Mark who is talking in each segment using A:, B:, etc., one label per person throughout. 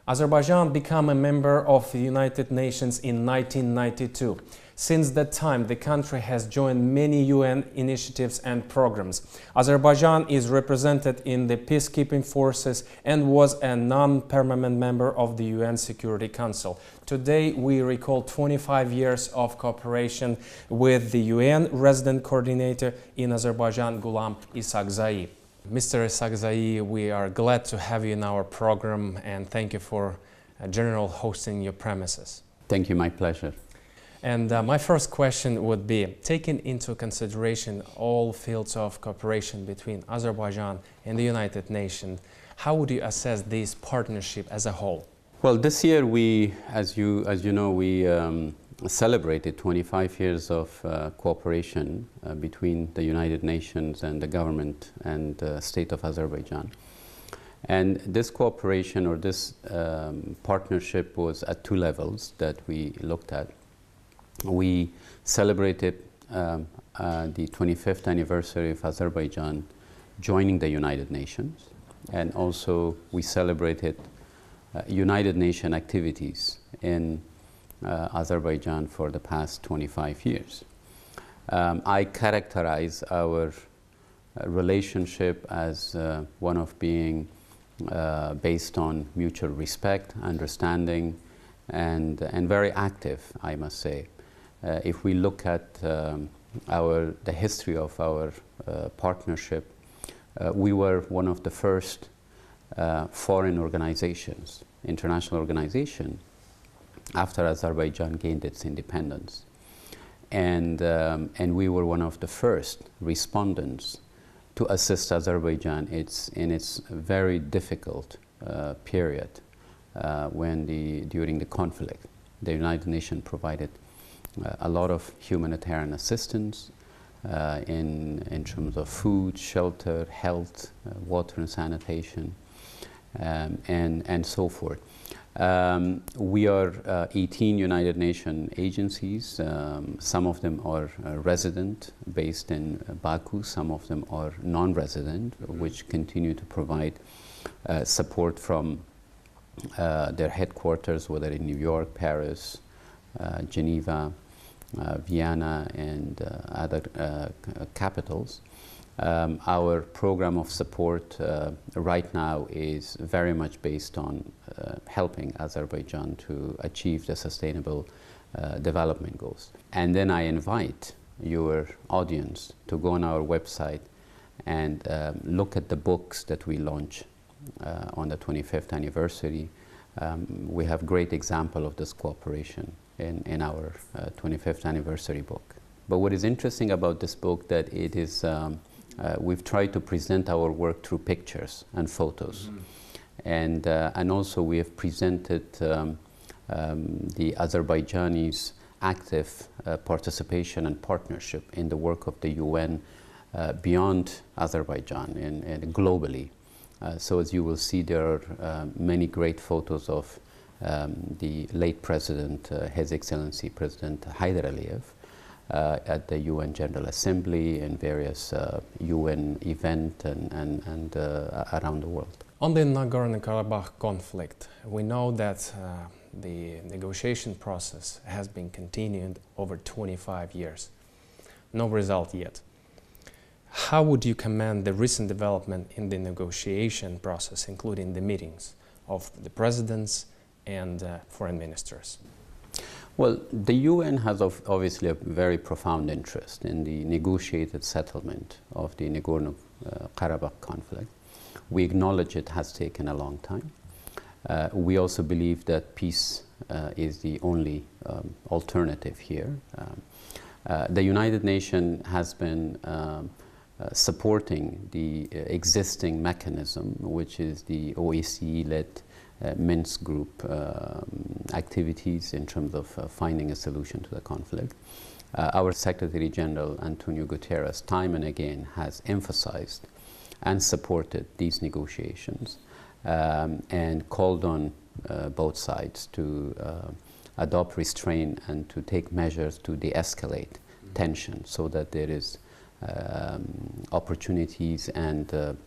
A: Azerbaijan became a member of the United Nations in 1992. Since that time, the country has joined many UN initiatives and programs. Azerbaijan is represented in the peacekeeping forces and was a non-permanent member of the UN Security Council. Today, we recall 25 years of cooperation with the UN resident coordinator in Azerbaijan, Qulam Ishaqzai. Mr. Ishaqzai, we are glad to have you in our program and thank you for general hosting your premises.
B: Thank you, my pleasure.
A: And my first question would be, taking into consideration all fields of cooperation between Azerbaijan and the United Nations, how would you assess this partnership as a whole?
B: Well, this year we, as you know, we celebrated 25 years of cooperation between the United Nations and the government and state of Azerbaijan. And this cooperation or this partnership was at two levels that we looked at. We celebrated the 25th anniversary of Azerbaijan joining the United Nations, and also we celebrated United Nations activities in Azerbaijan for the past 25 years. I characterize our relationship as one of being based on mutual respect, understanding, and very active, I must say. If we look at the history of our partnership, we were one of the first foreign organizations, international organization, after Azerbaijan gained its independence. And we were one of the first respondents to assist Azerbaijan in its very difficult period during the conflict. The United Nations provided a lot of humanitarian assistance in terms of food, shelter, health, water and sanitation, and so forth. We are 18 United Nations agencies. Some of them are resident, based in Baku. Some of them are non-resident, which continue to provide support from their headquarters, whether in New York, Paris, Geneva, Vienna, and other capitals. Our program of support right now is very much based on helping Azerbaijan to achieve the sustainable development goals. And then I invite your audience to go on our website and look at the books that we launch on the 25th anniversary. We have great example of this cooperation in our 25th anniversary book. But what is interesting about this book that it is we've tried to present our work through pictures and photos. Mm-hmm. And also we have presented the Azerbaijanis' active participation and partnership in the work of the UN beyond Azerbaijan and globally. So as you will see, there are many great photos of the late President, His Excellency President Haidar Aliyev, at the UN General Assembly and various UN events and around the world.
A: On the Nagorno-Karabakh conflict, we know that the negotiation process has been continued over 25 years. No result yet. How would you commend the recent development in the negotiation process, including the meetings of the presidents and foreign ministers?
B: Well, the UN has obviously a very profound interest in the negotiated settlement of the Nagorno-Karabakh conflict. We acknowledge it has taken a long time. We also believe that peace is the only alternative here. The United Nations has been supporting the existing mechanism, which is the OSCE-led Minsk group activities in terms of finding a solution to the conflict. Our Secretary General Antonio Guterres time and again has emphasized and supported these negotiations and called on both sides to adopt restraint and to take measures to de-escalate tension so that there is opportunities and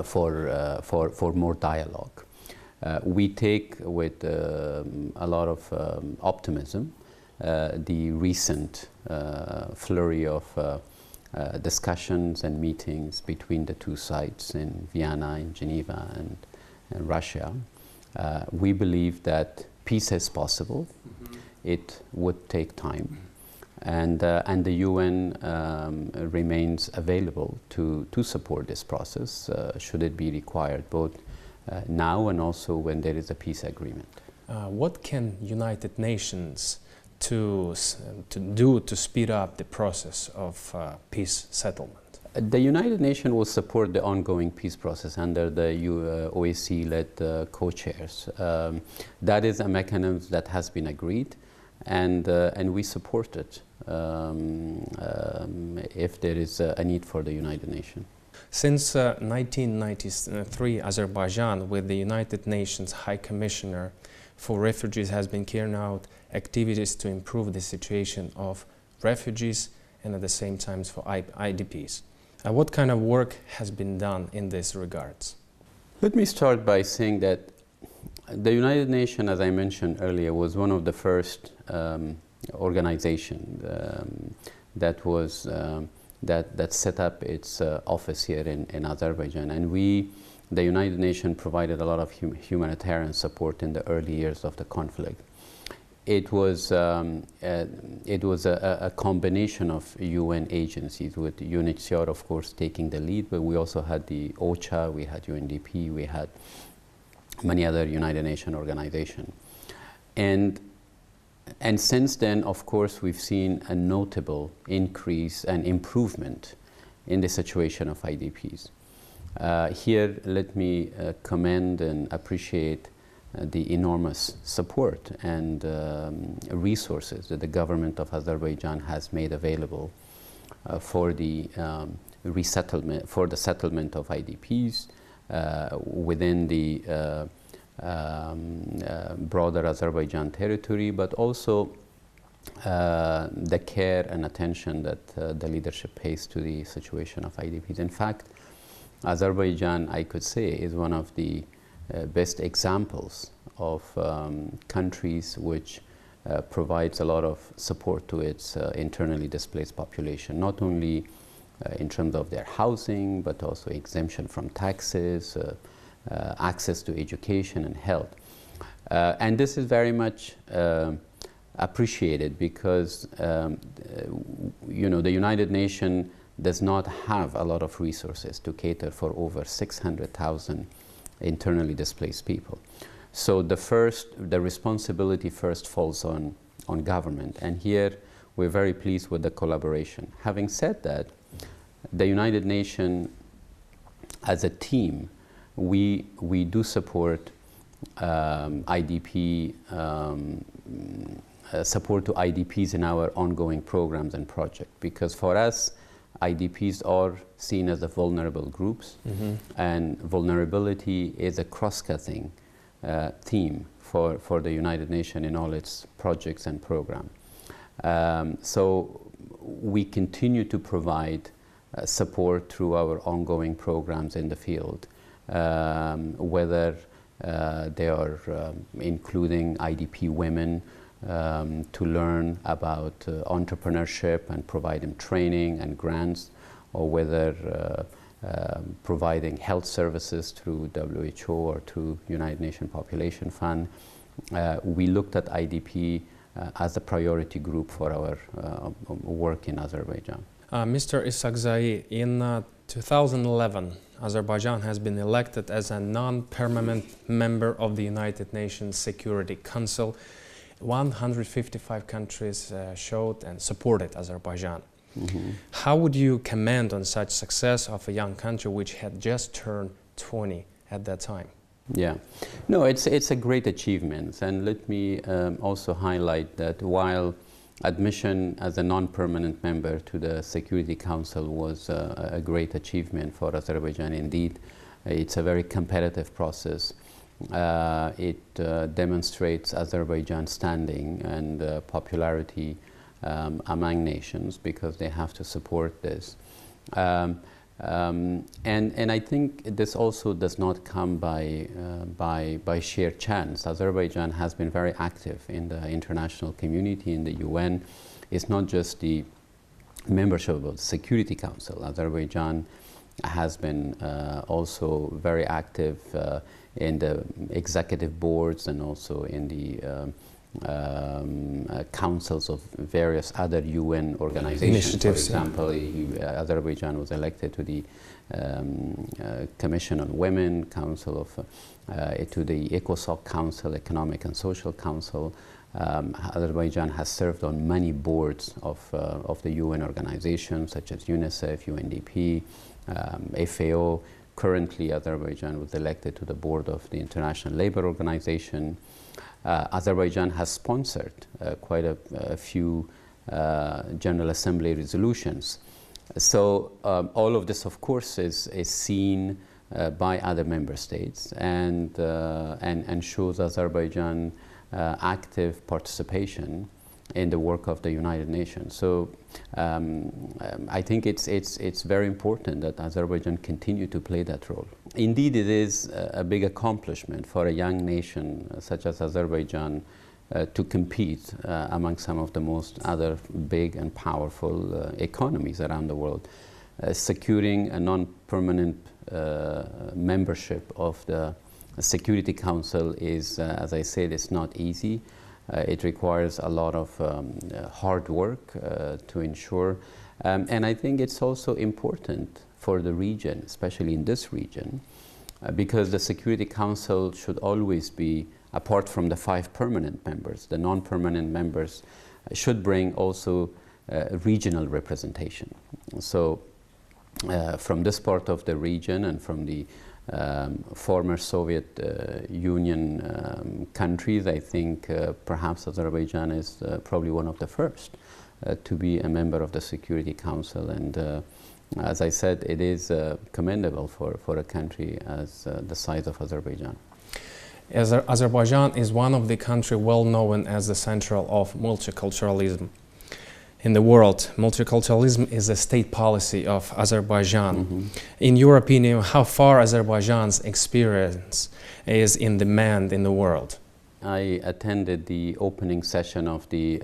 B: for more dialogue. We take with a lot of optimism the recent flurry of discussions and meetings between the two sides in Vienna, in Geneva, and Russia. We believe that peace is possible. It would take time. And the UN remains available to support this process should it be required, both now and also when there is a peace agreement.
A: What can United Nations do to speed up the process of peace settlement?
B: The United Nations will support the ongoing peace process under the OSCE-led co-chairs. That is a mechanism that has been agreed, and we support it if there is a need for the United Nations.
A: Since 1993, Azerbaijan, with the United Nations High Commissioner for Refugees, has been carrying out activities to improve the situation of refugees and at the same time for IDPs. What kind of work has been done in this regards?
B: Let me start by saying that the United Nations, as I mentioned earlier, was one of the first organizations that set up its office here in Azerbaijan, and the United Nations provided a lot of humanitarian support in the early years of the conflict. It was a combination of UN agencies, with UNHCR, of course, taking the lead, but we also had the OCHA, we had UNDP, we had many other United Nations organizations. And since then, of course, we've seen a notable increase and improvement in the situation of IDPs. Here, let me commend and appreciate the enormous support and resources that the government of Azerbaijan has made available for the settlement of IDPs within the broader Azerbaijan territory, but also the care and attention that the leadership pays to the situation of IDPs. In fact, Azerbaijan, I could say, is one of the best examples of countries which provides a lot of support to its internally displaced population, not only in terms of their housing, but also exemption from taxes, access to education and health. And this is very much appreciated because you know, the United Nations does not have a lot of resources to cater for over 600,000 internally displaced people. So the responsibility first falls on government, and here we're very pleased with the collaboration. Having said that, the United Nations as a team, we do support IDP support to IDPs in our ongoing programs and projects, because for us IDPs are seen as the vulnerable groups, and vulnerability is a cross-cutting theme for the United Nations in all its projects and programs. So we continue to provide support through our ongoing programs in the field, whether they are including IDP women to learn about entrepreneurship and provide them training and grants, or whether providing health services through WHO or through United Nations Population Fund. We looked at IDP as a priority group for our work in Azerbaijan.
A: Mr. Ishaqzai, in 2011, Azerbaijan has been elected as a non-permanent member of the United Nations Security Council. 155 countries showed and supported Azerbaijan. How would you comment on such success of a young country which had just turned 20 at that time?
B: Yeah, no, it's a great achievement, and let me also highlight that while admission as a non-permanent member to the Security Council was a great achievement for Azerbaijan. Indeed, it's a very competitive process. It demonstrates Azerbaijan's standing and popularity among nations, because they have to support this. And I think this also does not come by sheer chance. Azerbaijan has been very active in the international community, in the UN. It's not just the membership of the Security Council. Azerbaijan has been also very active in the executive boards and also in the councils of various other UN organizations. For example, Azerbaijan was elected to the Commission on Women, Council of, to the ECOSOC Council, Economic and Social Council. Azerbaijan has served on many boards of the UN organizations such as UNICEF, UNDP, FAO. Currently, Azerbaijan was elected to the board of the International Labour Organization. Azerbaijan has sponsored quite a few General Assembly resolutions. So all of this, of course, is seen by other member states and shows Azerbaijan active participation in the work of the United Nations. So I think it's very important that Azerbaijan continue to play that role. Indeed, it is a big accomplishment for a young nation such as Azerbaijan to compete among some of the most other big and powerful economies around the world. Securing a non-permanent membership of the Security Council is, as I said, it's not easy. It requires a lot of hard work to ensure. And I think it's also important for the region, especially in this region, because the Security Council should always be, apart from the 5 permanent members, the non-permanent members should bring also regional representation. So from this part of the region and from the former Soviet Union countries, I think perhaps Azerbaijan is probably one of the first to be a member of the Security Council. And as I said, it is commendable for a country as the size of Azerbaijan.
A: Azerbaijan is one of the countries well known as the center of multiculturalism. In the world, multiculturalism is a state policy of Azerbaijan. Mm-hmm. In your opinion, how far Azerbaijan's experience is in demand in the world?
B: I attended the opening session of the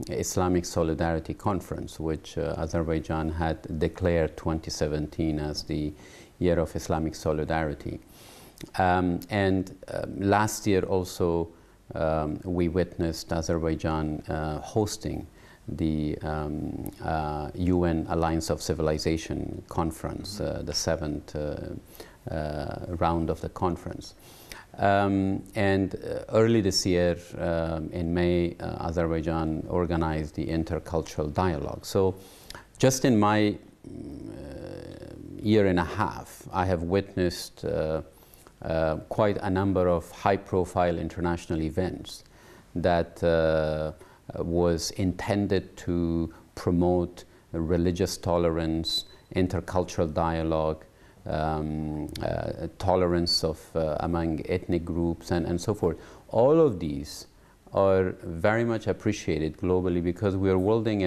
B: Islamic Solidarity Conference, which Azerbaijan had declared 2017 as the Year of Islamic Solidarity. Last year also we witnessed Azerbaijan hosting the UN Alliance of Civilization conference, the 7th round of the conference. Early this year, in May, Azerbaijan organized the intercultural dialogue. So just in my year and a half, I have witnessed quite a number of high-profile international events that was intended to promote religious tolerance, intercultural dialogue, tolerance of among ethnic groups and so forth. All of these are very much appreciated globally because we're living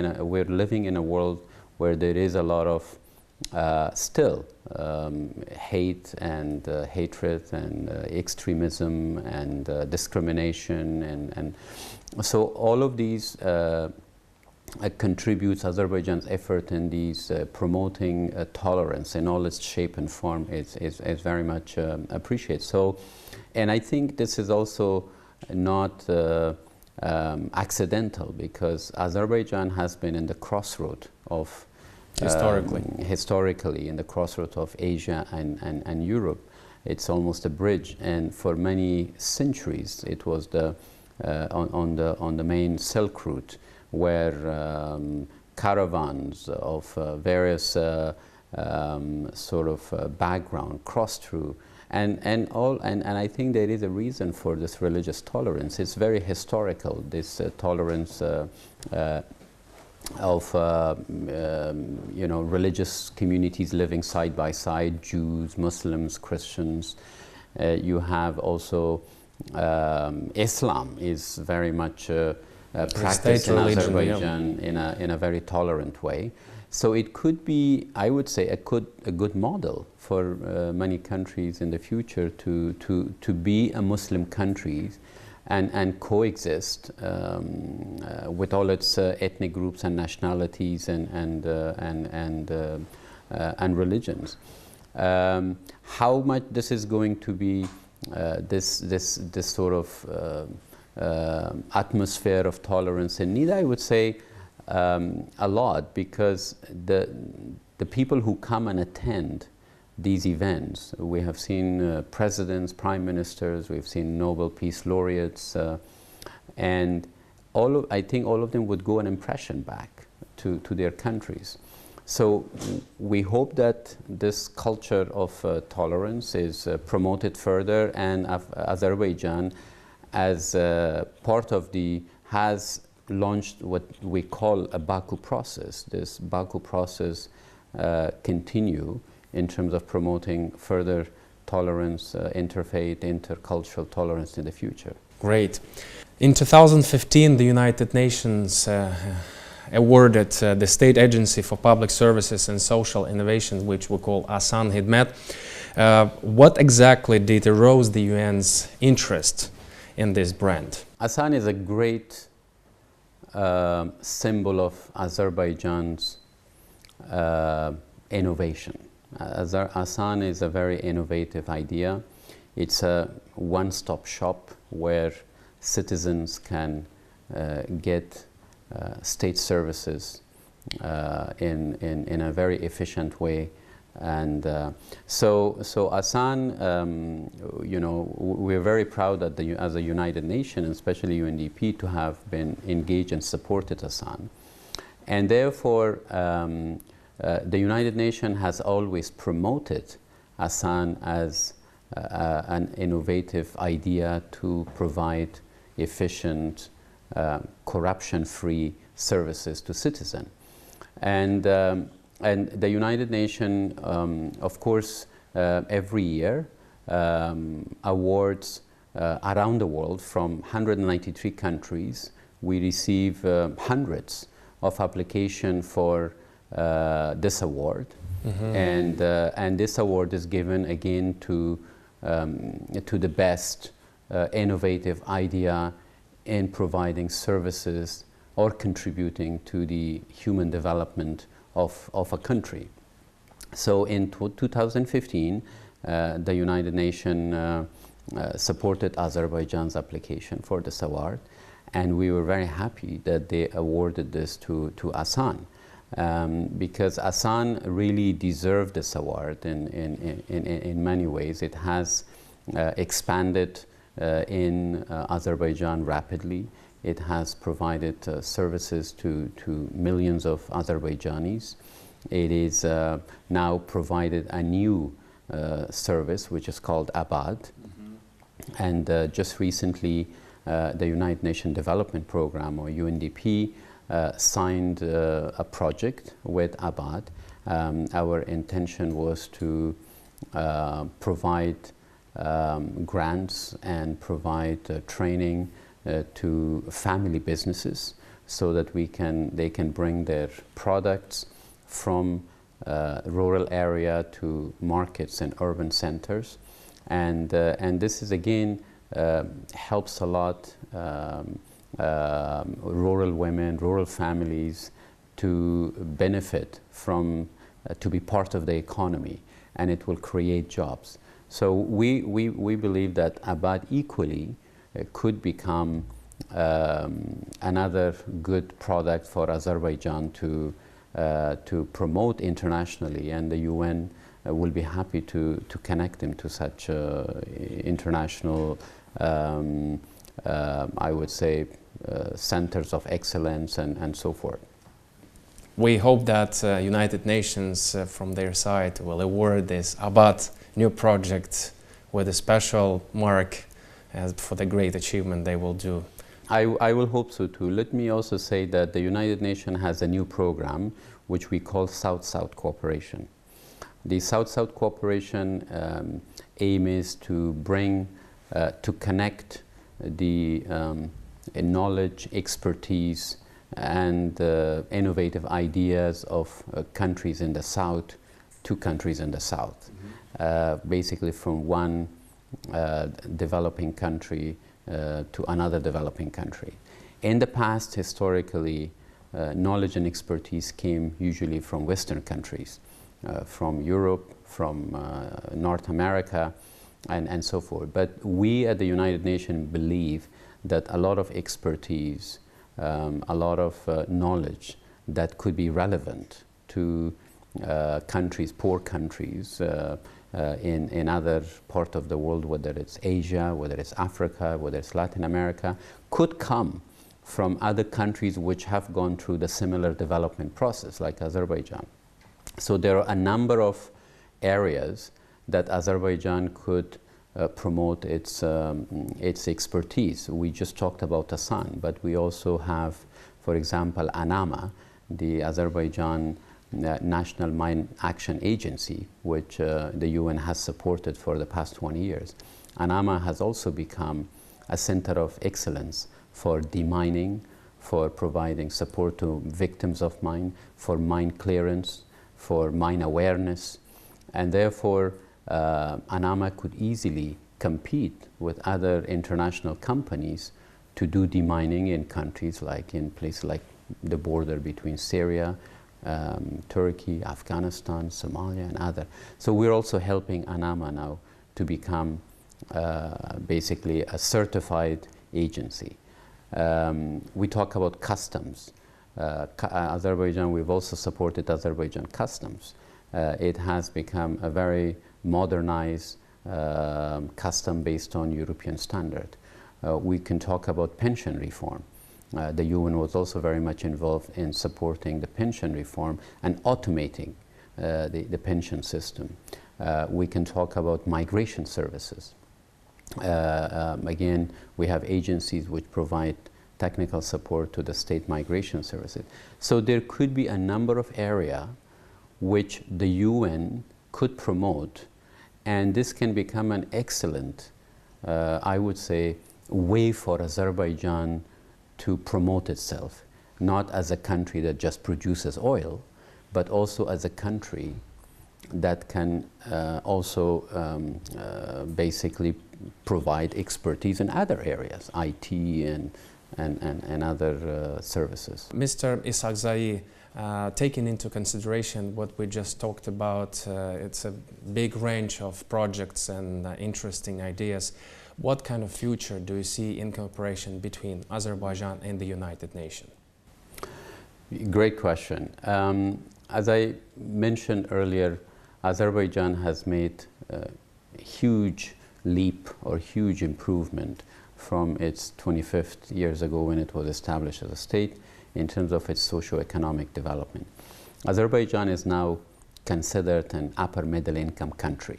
B: in a world where there is a lot of still hate and hatred and extremism and discrimination and so all of these contributes Azerbaijan's effort in these promoting tolerance in all its shape and form is very much appreciated. So, and I think this is also not accidental because Azerbaijan has been in the crossroad of historically in the crossroad of Asia and Europe. It's almost a bridge, and for many centuries it was the on the main Silk Route where caravans of various sort of background crossed through, and I think there is a reason for this religious tolerance. It's very historical, this tolerance of you know, religious communities living side by side, Jews, Muslims, Christians. You have also Islam is very much practiced in Azerbaijan in a very tolerant way. So it could be, I would say, a good model for many countries in the future to be a Muslim country and coexist with all its ethnic groups and nationalities and religions. How much this is going to be this sort of atmosphere of tolerance in need, I would say a lot, because the people who come and attend these events, we have seen presidents, prime ministers, we've seen Nobel Peace Laureates, and I think all of them would go an impression back to their countries. So we hope that this culture of tolerance is promoted further, and Azerbaijan, as part of has launched what we call a Baku process. This Baku process continue in terms of promoting further tolerance, interfaith, intercultural tolerance in the future.
A: Great. In 2015, the United Nations awarded the State Agency for Public Services and Social Innovation, which we call ASAN Hidmet. What exactly did arouse the UN's interest in this brand?
B: ASAN is a great symbol of Azerbaijan's innovation. ASAN is a very innovative idea. It's a one-stop shop where citizens can get state services in a very efficient way. And so ASAN, you know, we're very proud that as a United Nations, and especially UNDP, to have been engaged and supported ASAN. And therefore, the United Nations has always promoted ASAN as an innovative idea to provide efficient, corruption-free services to citizens. And the United Nations, of course, every year awards around the world from 193 countries. We receive hundreds of applications for this award, and this award is given again to the best innovative idea in providing services or contributing to the human development of a country. So in 2015, the United Nations supported Azerbaijan's application for this award, and we were very happy that they awarded this to ASAN. Because ASAN really deserved this award in many ways. It has expanded in Azerbaijan rapidly. It has provided services to millions of Azerbaijanis. It is now provided a new service which is called Abad. And just recently the United Nations Development Program, or UNDP, signed a project with Abad. Our intention was to provide grants and provide training to family businesses so that they can bring their products from rural area to markets and urban centers. And this is again helps a lot rural women, rural families to benefit from, to be part of the economy, and it will create jobs. So we believe that Abad equally could become another good product for Azerbaijan to promote internationally, and the UN will be happy to connect them to such international, I would say, centers of excellence and so forth.
A: We hope that United Nations from their side will award this Abad new project with a special mark for the great achievement they will do.
B: I will hope so too. Let me also say that the United Nations has a new program which we call South-South Cooperation. The South-South Cooperation aim is to bring, to connect the knowledge, expertise, and innovative ideas of countries in the south to countries in the south. Basically from one developing country to another developing country. In the past, historically, knowledge and expertise came usually from Western countries, from Europe, from North America, and so forth. But we at the United Nations believe that a lot of expertise, a lot of knowledge that could be relevant to countries, poor countries, in other part of the world, whether it's Asia, whether it's Africa, whether it's Latin America, could come from other countries which have gone through the similar development process, like Azerbaijan. So there are a number of areas that Azerbaijan could promote its expertise. We just talked about Asan, but we also have, for example, ANAMA, the Azerbaijan National Mine Action Agency, which the UN has supported for the past 20 years. ANAMA has also become a center of excellence for demining, for providing support to victims of mine, for mine clearance, for mine awareness, and therefore ANAMA could easily compete with other international companies to do demining in countries like, in places like the border between Syria, Turkey, Afghanistan, Somalia, and other. So we're also helping ANAMA now to become basically a certified agency. We talk about customs. Azerbaijan, we've also supported Azerbaijan customs. It has become a very modernized custom based on European standard. We can talk about pension reform. The UN was also very much involved in supporting the pension reform and automating the pension system. We can talk about migration services. Again, we have agencies which provide technical support to the state migration services. So there could be a number of areas which the UN could promote, and this can become an excellent, I would say, way for Azerbaijan to promote itself, not as a country that just produces oil, but also as a country that can also basically provide expertise in other areas, IT and other services.
A: Mr. Ishaqzai, taking into consideration what we just talked about, it's a big range of projects and interesting ideas. What kind of future do you see in cooperation between Azerbaijan and the United Nations?
B: Great question. As I mentioned earlier, Azerbaijan has made a huge leap or huge improvement from its 25th years ago when it was established as a state in terms of its socio-economic development. Azerbaijan is now considered an upper middle income country.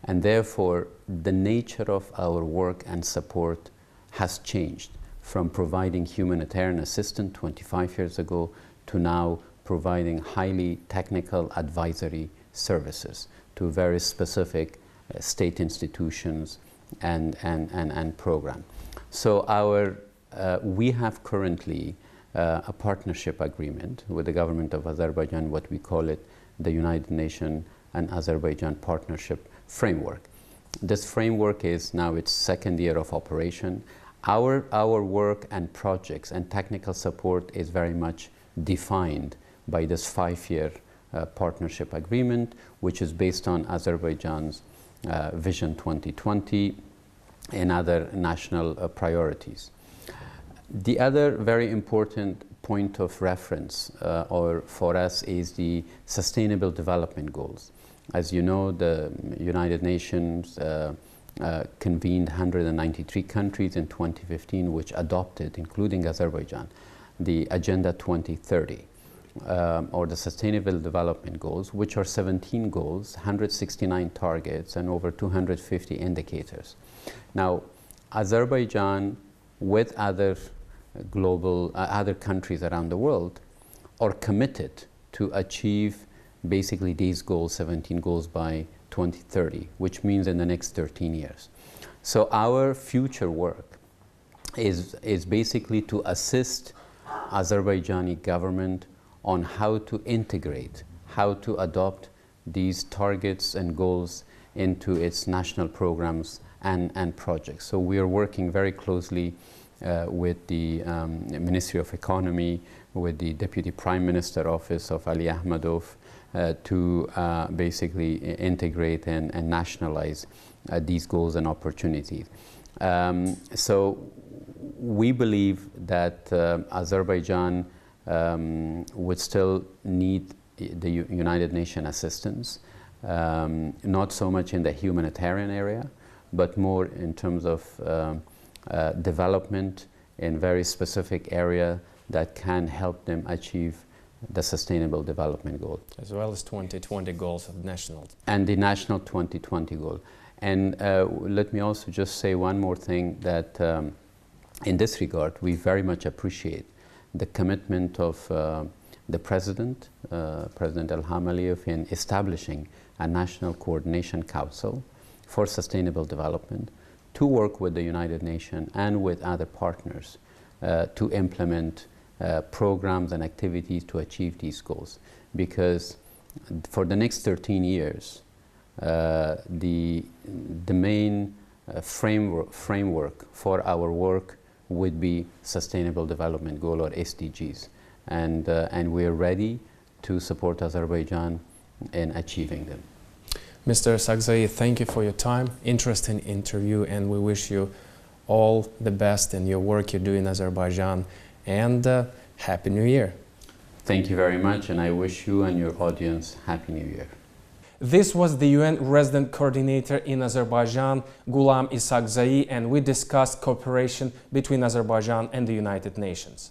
B: And therefore, the nature of our work and support has changed from providing humanitarian assistance 25 years ago to now providing highly technical advisory services to very specific state institutions and program. So we have currently a partnership agreement with the government of Azerbaijan, what we call it the United Nations and Azerbaijan Partnership Framework. This framework is now its second year of operation. Our work and projects and technical support is very much defined by this 5-year partnership agreement, which is based on Azerbaijan's Vision 2020 and other national priorities. The other very important point of reference for us is the Sustainable Development Goals. As you know, the United Nations convened 193 countries in 2015 which adopted, including Azerbaijan, the Agenda 2030 or the Sustainable Development Goals, which are 17 goals, 169 targets, and over 250 indicators. Now, Azerbaijan, with other other countries around the world, are committed to achieve basically these goals, 17 goals by 2030, which means in the next 13 years. So our future work is basically to assist Azerbaijani government on how to integrate, how to adopt these targets and goals into its national programs and projects. So we are working very closely with the Ministry of Economy, with the Deputy Prime Minister Office of Ali Ahmedov to basically integrate and nationalize these goals and opportunities. So we believe that Azerbaijan would still need the United Nations assistance, not so much in the humanitarian area, but more in terms of development in very specific area that can help them achieve the Sustainable Development Goal.
A: As well as 2020 goals of national.
B: And the National 2020 Goal. And let me also just say one more thing, that in this regard, we very much appreciate the commitment of the President, President Ilham Aliyev, in establishing a National Coordination Council for Sustainable Development to work with the United Nations and with other partners to implement programs and activities to achieve these goals. Because for the next 13 years, the main framework for our work would be Sustainable Development Goal, or SDGs. And we are ready to support Azerbaijan in achieving them.
A: Mr. Ishaqzai, thank you for your time, interesting interview, and we wish you all the best in your work you do in Azerbaijan, and Happy New Year.
B: Thank you very much, and I wish you and your audience Happy New Year.
A: This was the UN Resident Coordinator in Azerbaijan, Qulam İshaqzai, and we discussed cooperation between Azerbaijan and the United Nations.